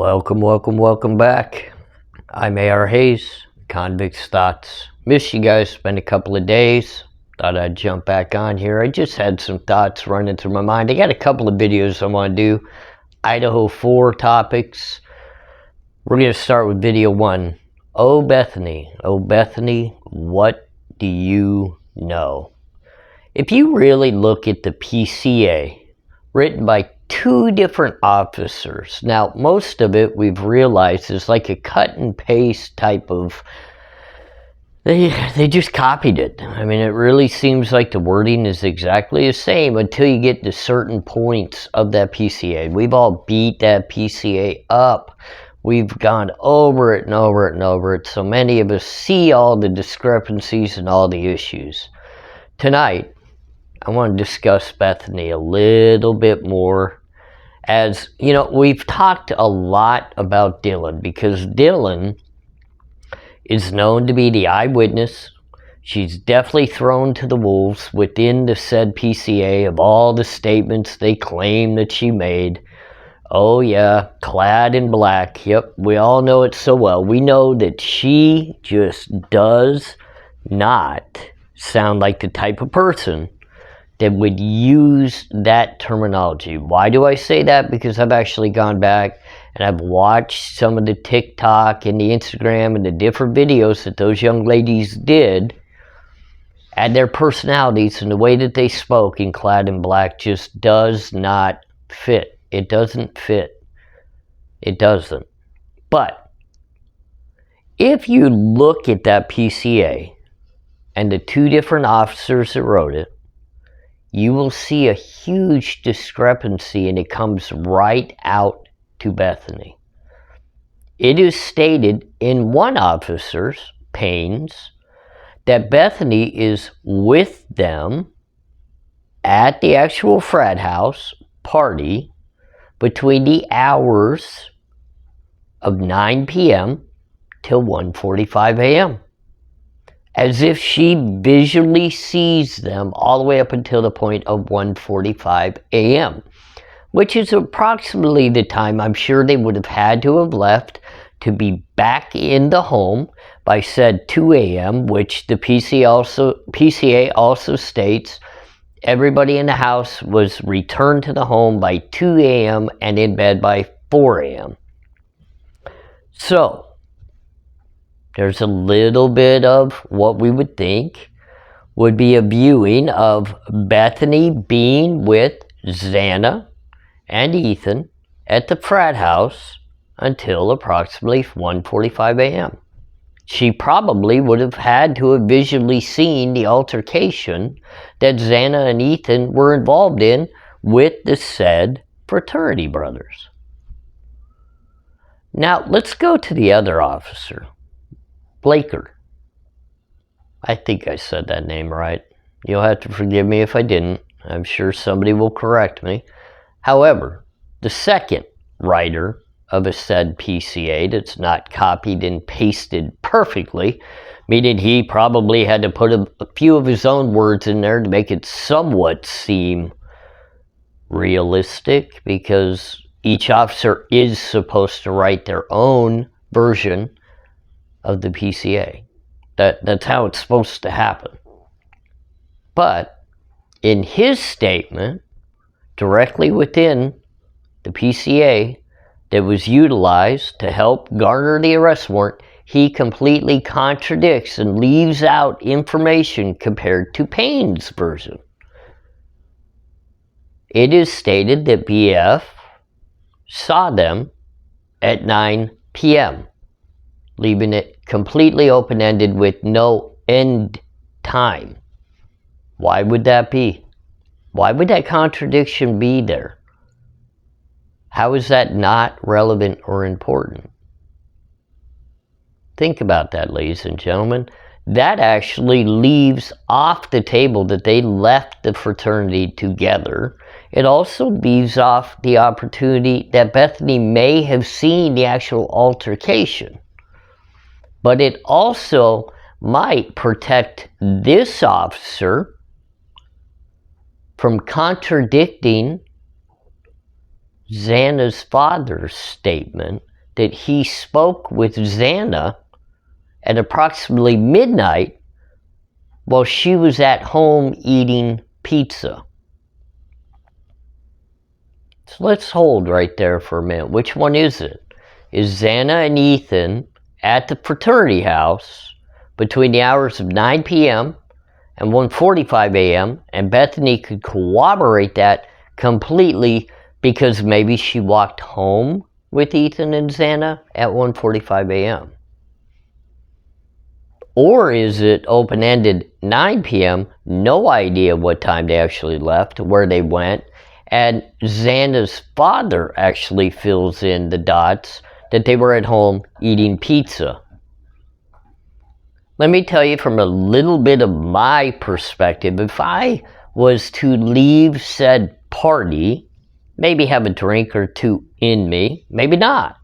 Welcome back. I'm ARHayes, Convict's Thoughts. Missed you guys, it's been a couple of days. Thought I'd jump back on here. I just had some thoughts running through my mind. I got a couple of videos I want to do. Idaho 4 topics. We're going to start with video 1. Oh Bethany, what do you know? If you really look at the PCA, written by 2 different officers. Now, most of it we've realized is like a cut and paste type of, they just copied it. I mean, it really seems like the wording is exactly the same until you get to certain points of that PCA. We've all beat that PCA up. We've gone over it and over it and over it. So many of us see all the discrepancies and all the issues. Tonight, I want to discuss Bethany a little bit more. As you know, we've talked a lot about Dylan because Dylan is known to be the eyewitness. She's definitely thrown to the wolves within the said PCA of all the statements they claim that she made. Oh yeah, clad in black. Yep, we all know it so well. We know that she just does not sound like the type of person that would use that terminology. Why do I say that? Because I've actually gone back and I've watched some of the TikTok and the Instagram and the different videos that those young ladies did, and their personalities and the way that they spoke in clad in black just does not fit. It doesn't fit. It doesn't. But if you look at that PCA and the 2 different officers that wrote it, you will see a huge discrepancy, and it comes right out to Bethany. It is stated in one officer's, Payne's, that Bethany is with them at the actual frat house party between the hours of 9 p.m. till 1:45 a.m. as if she visually sees them all the way up until the point of 1:45 a.m., which is approximately the time I'm sure they would have had to have left to be back in the home by said 2 a.m., which the PCA also states everybody in the house was returned to the home by 2 a.m. and in bed by 4 a.m. So, there's a little bit of what we would think would be a viewing of Bethany being with Xana and Ethan at the frat house until approximately 1:45 a.m. She probably would have had to have visually seen the altercation that Xana and Ethan were involved in with the said fraternity brothers. Now, let's go to the other officer. Blaker. I think I said that name right. You'll have to forgive me if I didn't. I'm sure somebody will correct me. However, the second writer of a said PCA that's not copied and pasted perfectly, meaning he probably had to put a few of his own words in there to make it somewhat seem realistic, because each officer is supposed to write their own version of the PCA. That's how it's supposed to happen. But in his statement, directly within the PCA that was utilized to help garner the arrest warrant, he completely contradicts and leaves out information compared to Payne's version. It is stated that BF saw them at 9 p.m., leaving it completely open-ended with no end time. Why would that be? Why would that contradiction be there? How is that not relevant or important? Think about that, ladies and gentlemen. That actually leaves off the table that they left the fraternity together. It also leaves off the opportunity that Bethany may have seen the actual altercation. But it also might protect this officer from contradicting Xana's father's statement that he spoke with Xana at approximately midnight while she was at home eating pizza. So let's hold right there for a minute. Which one is it? Is Xana and Ethan at the fraternity house between the hours of 9 p.m. and 1:45 a.m. and Bethany could corroborate that completely because maybe she walked home with Ethan and Xana at 1:45 a.m. Or is it open-ended 9 p.m., no idea what time they actually left, where they went, and Xana's father actually fills in the dots that they were at home eating pizza. Let me tell you from a little bit of my perspective, if I was to leave said party, maybe have a drink or two in me, maybe not,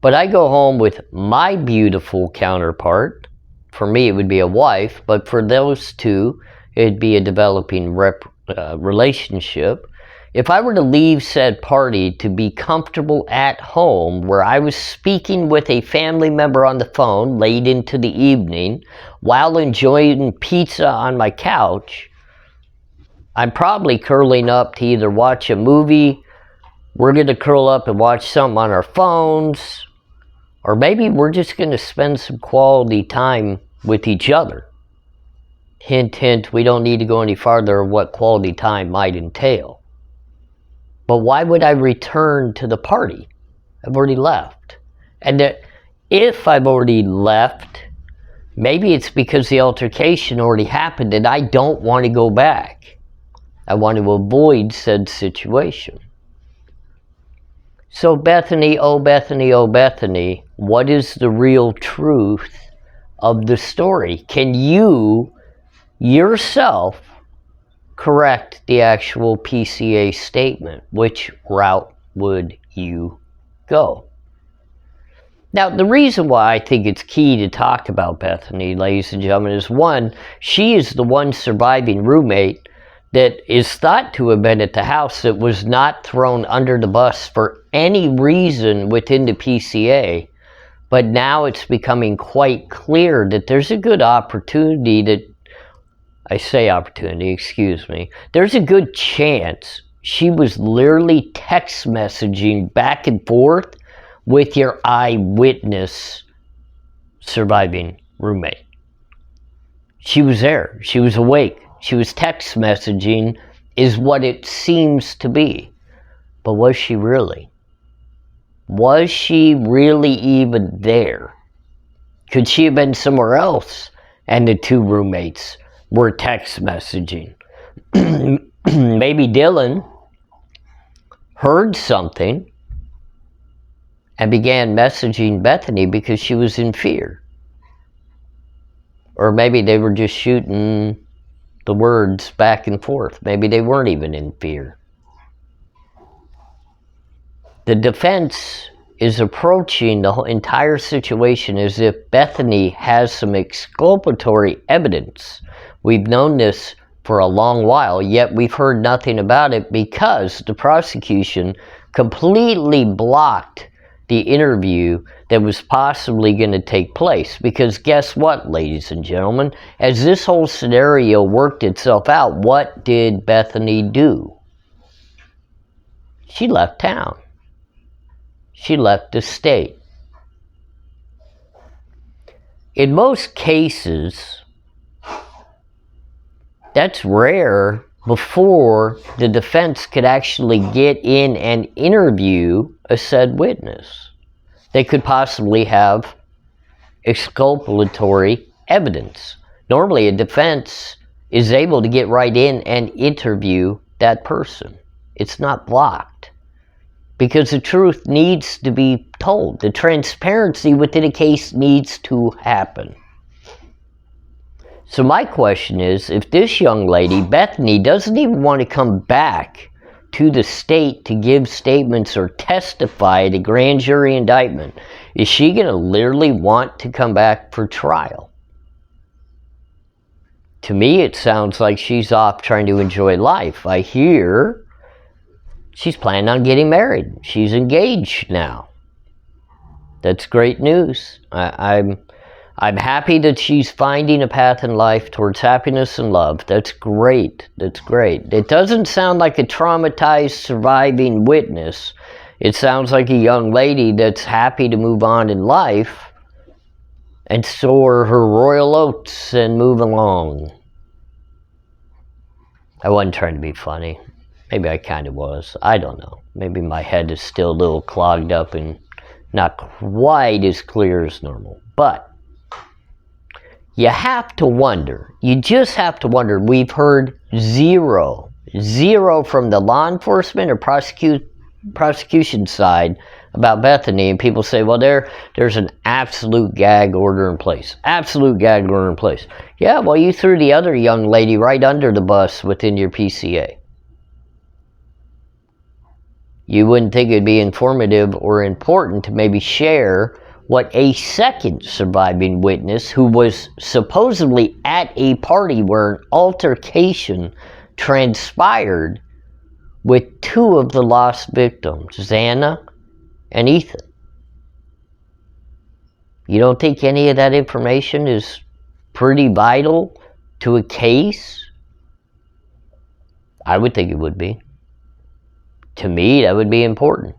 but I go home with my beautiful counterpart. For me, it would be a wife, but for those two, it'd be a developing relationship. If I were to leave said party to be comfortable at home where I was speaking with a family member on the phone late into the evening while enjoying pizza on my couch, I'm probably curling up to either watch a movie, we're going to curl up and watch something on our phones, or maybe we're just going to spend some quality time with each other. Hint, hint, we don't need to go any farther of what quality time might entail. But why would I return to the party? I've already left. And if I've already left, maybe it's because the altercation already happened and I don't want to go back. I want to avoid said situation. So Bethany, oh Bethany, oh Bethany, what is the real truth of the story? Can you yourself correct the actual PCA statement? Which route would you go? Now, the reason why I think it's key to talk about Bethany, ladies and gentlemen, is one, she is the one surviving roommate that is thought to have been at the house that was not thrown under the bus for any reason within the PCA. But now it's becoming quite clear that there's a good opportunity there's a good chance she was literally text messaging back and forth with your eyewitness surviving roommate. She was there. She was awake. She was text messaging is what it seems to be. But was she really? Was she really even there? Could she have been somewhere else and the two roommates were text messaging? Maybe Dylan heard something and began messaging Bethany because she was in fear. Or maybe they were just shooting the words back and forth. Maybe they weren't even in fear. The defense is approaching the whole entire situation as if Bethany has some exculpatory evidence. We've known this for a long while, yet we've heard nothing about it because the prosecution completely blocked the interview that was possibly going to take place. Because guess what, ladies and gentlemen? As this whole scenario worked itself out, what did Bethany do? She left town. She left the state. In most cases, that's rare before the defense could actually get in and interview a said witness. They could possibly have exculpatory evidence. Normally, a defense is able to get right in and interview that person. It's not blocked. Because the truth needs to be told. The transparency within a case needs to happen. So my question is, if this young lady, Bethany, doesn't even want to come back to the state to give statements or testify at a grand jury indictment, is she going to literally want to come back for trial? To me, it sounds like she's off trying to enjoy life. I hear She's planning on getting married. She's engaged now. That's great news. I'm happy that she's finding a path in life towards happiness and love. That's great. That's great. It doesn't sound like a traumatized surviving witness. It sounds like a young lady that's happy to move on in life and soar her royal oats and move along. I wasn't trying to be funny. Maybe I kind of was. I don't know. Maybe my head is still a little clogged up and not quite as clear as normal. But you have to wonder. You just have to wonder. We've heard zero from the law enforcement or prosecution side about Bethany, and people say, well, there's an absolute gag order in place. Absolute gag order in place. Yeah, well, you threw the other young lady right under the bus within your PCA. You wouldn't think it'd be informative or important to maybe share what a second surviving witness, who was supposedly at a party where an altercation transpired with two of the lost victims, Xana and Ethan. You don't think any of that information is pretty vital to a case? I would think it would be. To me, that would be important.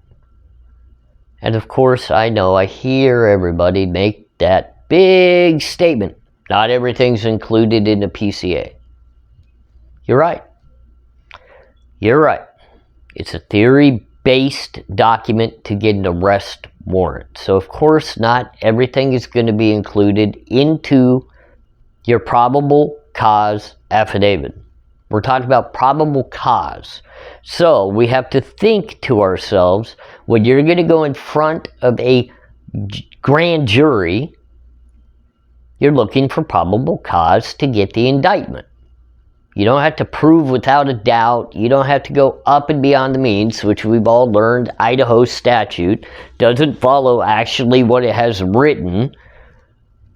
And of course, I know I hear everybody make that big statement. Not everything's included in the PCA. You're right. You're right. It's a theory-based document to get an arrest warrant. So of course, not everything is going to be included into your probable cause affidavit. We're talking about probable cause. So we have to think to ourselves, when you're going to go in front of a grand jury, you're looking for probable cause to get the indictment. You don't have to prove without a doubt. You don't have to go up and beyond the means, which we've all learned Idaho statute doesn't follow actually what it has written.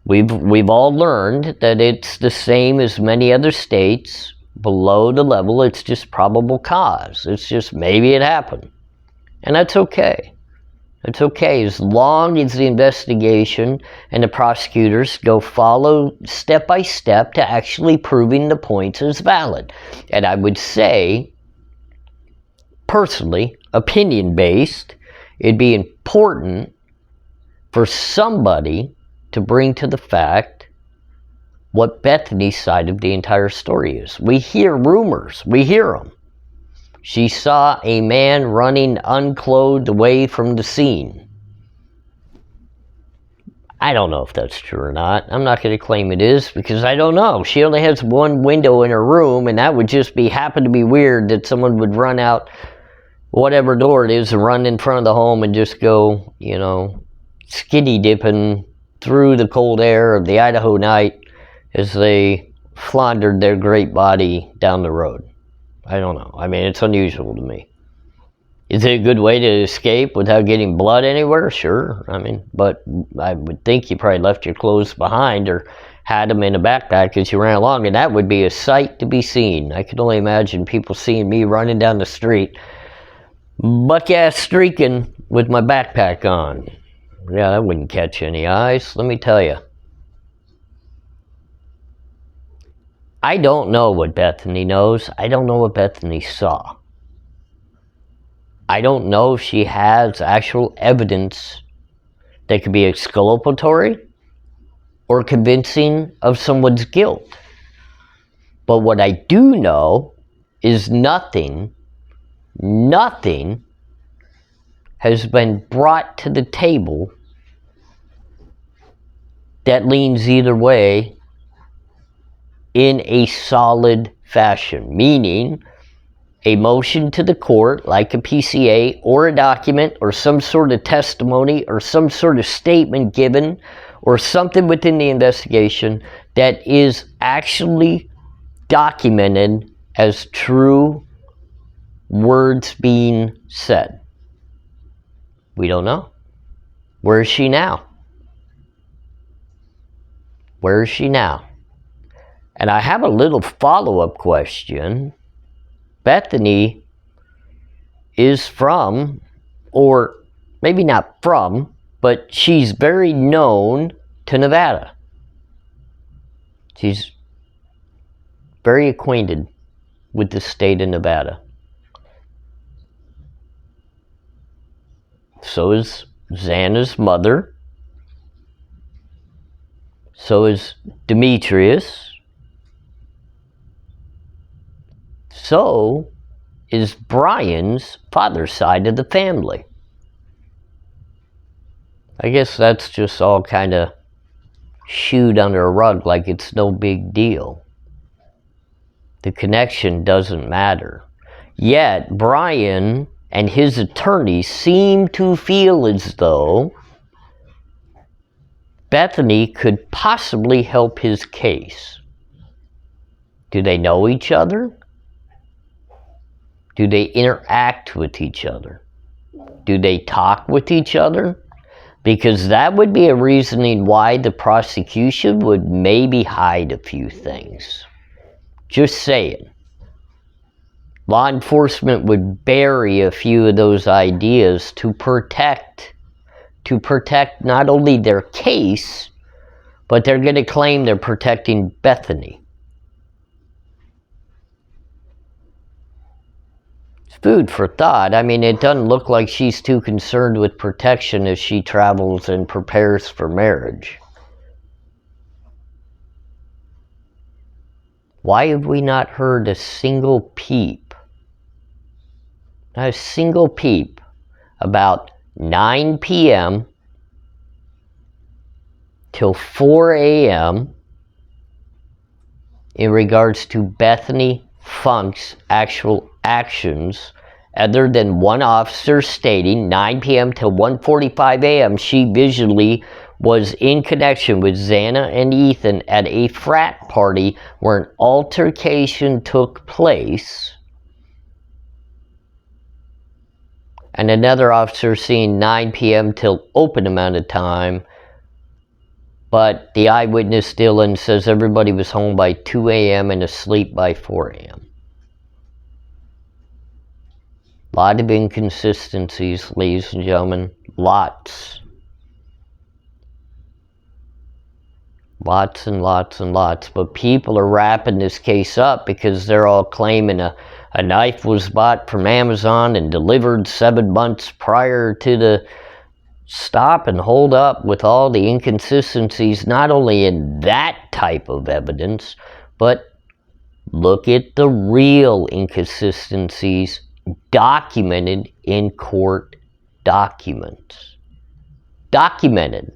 We've all learned that it's the same as many other states. Below the level, it's just probable cause. It's just maybe it happened. And that's okay. It's okay as long as the investigation and the prosecutors follow step by step to actually proving the points is valid. And I would say, personally, opinion-based, it'd be important for somebody to bring to the fact what Bethany's side of the entire story is. We hear rumors. We hear them. She saw a man running unclothed away from the scene. I don't know if that's true or not. I'm not going to claim it is because I don't know. She only has one window in her room, and that would just happen to be weird that someone would run out whatever door it is and run in front of the home and just go, skinny dipping through the cold air of the Idaho night as they floundered their great body down the road. I don't know. I mean, it's unusual to me. Is it a good way to escape without getting blood anywhere? Sure. I mean, but I would think you probably left your clothes behind or had them in a backpack as you ran along, and that would be a sight to be seen. I can only imagine people seeing me running down the street, buck-ass streaking with my backpack on. Yeah, that wouldn't catch any eyes, let me tell you. I don't know what Bethany knows. I don't know what Bethany saw. I don't know if she has actual evidence that could be exculpatory or convincing of someone's guilt. But what I do know is nothing has been brought to the table that leans either way in a solid fashion, meaning a motion to the court like a PCA or a document or some sort of testimony or some sort of statement given or something within the investigation that is actually documented as true words being said. We don't know. Where is she now? Where is she now? And I have a little follow-up question. Bethany is from, or maybe not from, but she's very known to Nevada. She's very acquainted with the state of Nevada. So is Xana's mother. So is Demetrius. So is Brian's father's side of the family. I guess that's just all kind of shooed under a rug like it's no big deal. The connection doesn't matter. Yet, Brian and his attorney seem to feel as though Bethany could possibly help his case. Do they know each other? Do they interact with each other? Do they talk with each other? Because that would be a reasoning why the prosecution would maybe hide a few things. Just saying. Law enforcement would bury a few of those ideas to protect not only their case, but they're going to claim they're protecting Bethany. It's food for thought. I mean, it doesn't look like she's too concerned with protection as she travels and prepares for marriage. Why have we not heard a single peep? Not a single peep about 9 p.m. till 4 a.m. in regards to Bethany Funk's actual actions, other than one officer stating 9 p.m. till 1:45 a.m. she visually was in connection with Xana and Ethan at a frat party where an altercation took place. And another officer seeing 9 p.m. till open amount of time. But the eyewitness Dylan says everybody was home by 2 a.m. and asleep by 4 a.m. A lot of inconsistencies, ladies and gentlemen. Lots. Lots and lots and lots. But people are wrapping this case up because they're all claiming a knife was bought from Amazon and delivered 7 months prior to the stop and hold up, with all the inconsistencies, not only in that type of evidence, but look at the real inconsistencies documented in court documents. Documented.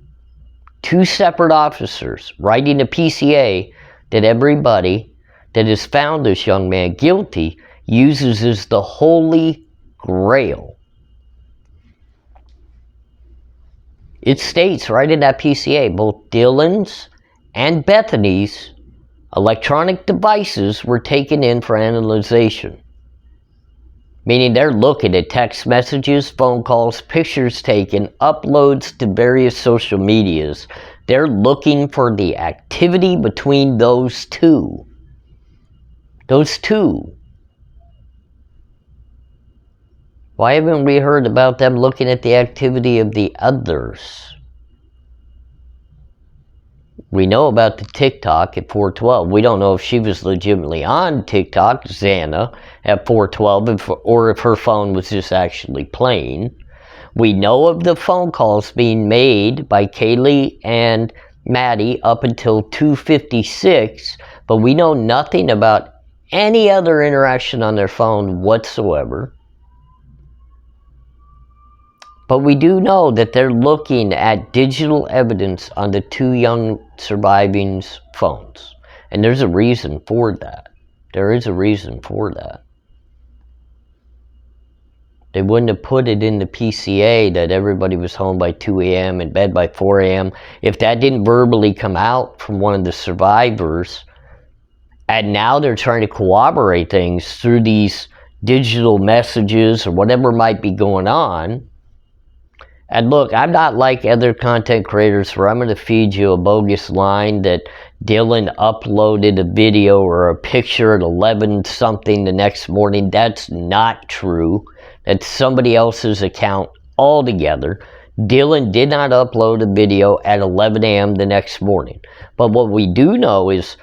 2 separate officers writing a PCA that everybody that has found this young man guilty uses as the holy grail. It states right in that PCA, both Dylan's and Bethany's electronic devices were taken in for analyzation. Meaning they're looking at text messages, phone calls, pictures taken, uploads to various social medias. They're looking for the activity between those two. Those two. Why haven't we heard about them looking at the activity of the others? We know about the TikTok at 4:12. We don't know if she was legitimately on TikTok, Xana, at 4:12, or if her phone was just actually playing. We know of the phone calls being made by Kaylee and Maddie up until 2:56, but we know nothing about any other interaction on their phone whatsoever. But we do know that they're looking at digital evidence on the 2 young surviving's phones. And there's a reason for that. There is a reason for that. They wouldn't have put it in the PCA that everybody was home by 2 a.m. and bed by 4 a.m. if that didn't verbally come out from one of the survivors. And now they're trying to corroborate things through these digital messages or whatever might be going on. And look, I'm not like other content creators where I'm going to feed you a bogus line that Dylan uploaded a video or a picture at 11 something the next morning. That's not true. That's somebody else's account altogether. Dylan did not upload a video at 11 a.m. the next morning. But what we do know is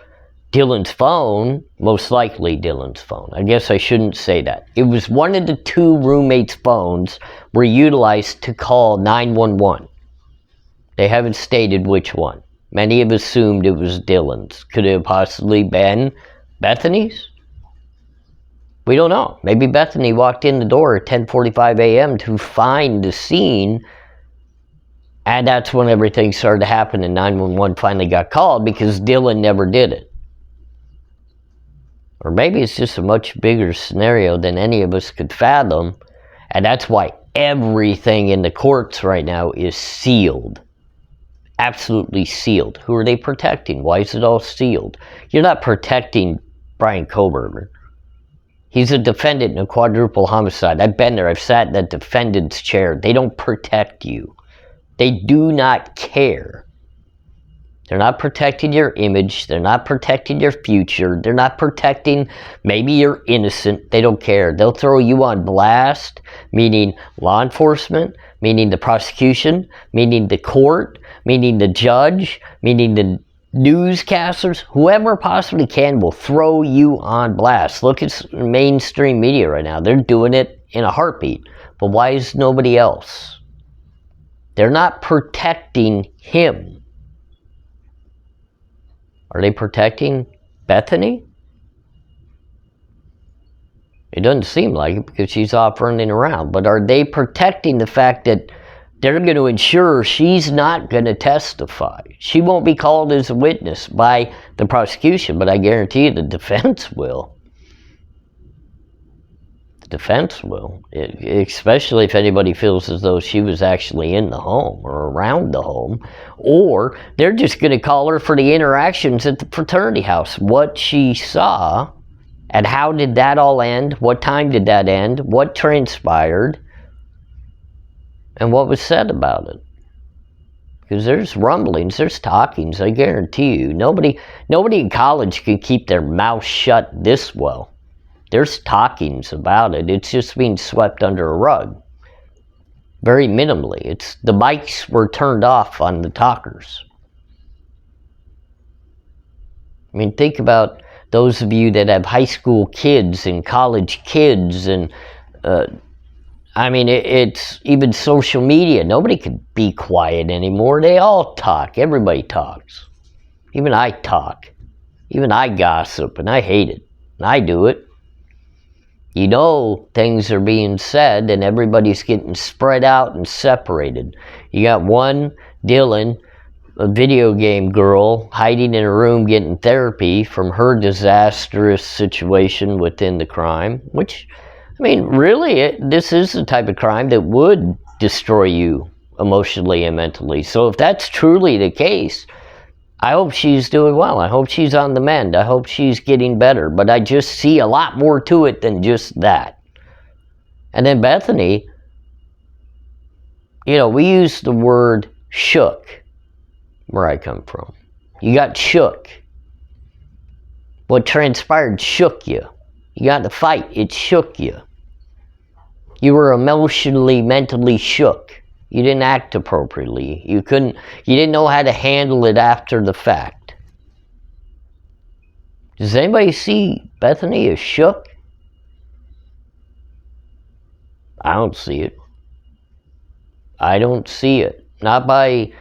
Dylan's phone, most likely Dylan's phone. I guess I shouldn't say that. It was one of the two roommates' phones were utilized to call 911. They haven't stated which one. Many have assumed it was Dylan's. Could it have possibly been Bethany's? We don't know. Maybe Bethany walked in the door at 10:45 a.m. to find the scene, and that's when everything started to happen and 911 finally got called because Dylan never did it. Or maybe it's just a much bigger scenario than any of us could fathom, and that's why everything in the courts right now is sealed. Absolutely sealed. Who are they protecting? Why is it all sealed? You're not protecting Brian Kohberger. He's a defendant in a quadruple homicide. I've been there. I've sat in that defendant's chair. They don't protect you. They do not care. They're not protecting your image. They're not protecting your future. They're not protecting, maybe you're innocent. They don't care. They'll throw you on blast, meaning law enforcement, meaning the prosecution, meaning the court, meaning the judge, meaning the newscasters, whoever possibly can will throw you on blast. Look at mainstream media right now. They're doing it in a heartbeat. But why is nobody else? They're not protecting him. Are they protecting Bethany? It doesn't seem like it because she's off running around. But are they protecting the fact that they're going to ensure she's not going to testify? She won't be called as a witness by the prosecution, but I guarantee you the defense will. The defense will. Especially if anybody feels as though she was actually in the home or around the home. Or they're just going to call her for the interactions at the fraternity house. What she saw, and how did that all end? What time did that end? What transpired? And what was said about it? Because there's rumblings, there's talkings, I guarantee you. Nobody in college can keep their mouth shut this well. There's talkings about it. It's just being swept under a rug. Very minimally. The mics were turned off on the talkers. I mean, think about those of you that have high school kids and college kids and I mean, it's even social media. Nobody can be quiet anymore. They all talk. Everybody talks. Even I talk. Even I gossip, and I hate it. And I do it. You know things are being said, and everybody's getting spread out and separated. You got one, Dylan, a video game girl, hiding in a room getting therapy from her disastrous situation within the crime, which, I mean, really, this is the type of crime that would destroy you emotionally and mentally. So if that's truly the case, I hope she's doing well. I hope she's on the mend. I hope she's getting better. But I just see a lot more to it than just that. And then Bethany, you know, we use the word shook where I come from. You got shook. What transpired shook you. You got in a fight. It shook you. You were emotionally, mentally shook. You didn't act appropriately. You didn't know how to handle it after the fact. Does anybody see Bethany as shook? I don't see it. I don't see it. Not by,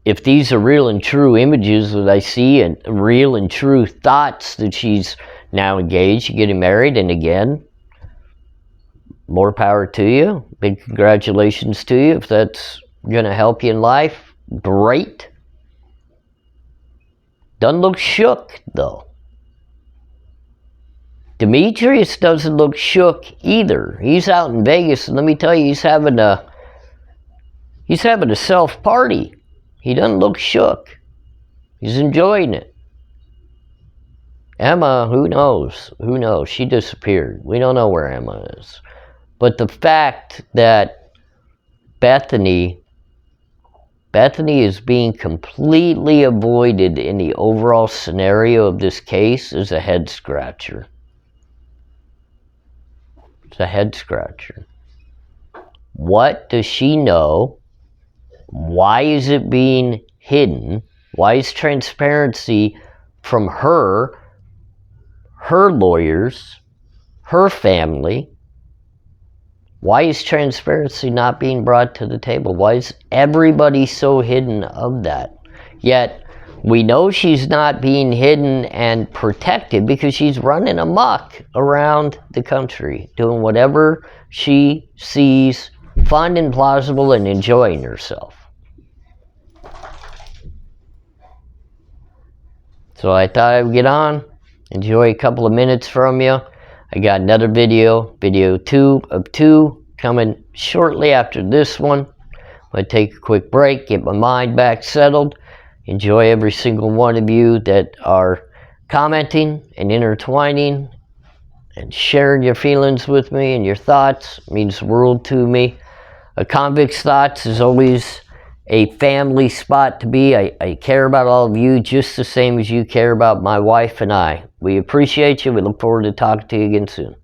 if these are real and true images that I see and real and true thoughts that she's now engaged, getting married, and again, more power to you. Big congratulations to you. If that's going to help you in life, great. Doesn't look shook, though. Demetrius doesn't look shook either. He's out in Vegas, and let me tell you, he's having a self-party. He doesn't look shook. He's enjoying it. Emma, who knows? Who knows? She disappeared. We don't know where Emma is. But the fact that Bethany is being completely avoided in the overall scenario of this case is a head scratcher. It's a head scratcher. What does she know? Why is it being hidden? Why is transparency from her lawyers, her family? Why is transparency not being brought to the table? Why is everybody so hidden of that? Yet, we know she's not being hidden and protected because she's running amok around the country, doing whatever she sees fun and plausible and enjoying herself. So I thought I would get on, enjoy a couple of minutes from you. I got another video 2 of 2, coming shortly after this one. I'm going to take a quick break, get my mind back settled. Enjoy every single one of you that are commenting and intertwining and sharing your feelings with me and your thoughts. It means the world to me. A Convict's Thoughts is always a family spot to be. I care about all of you just the same as you care about my wife and I. We appreciate you. We look forward to talking to you again soon.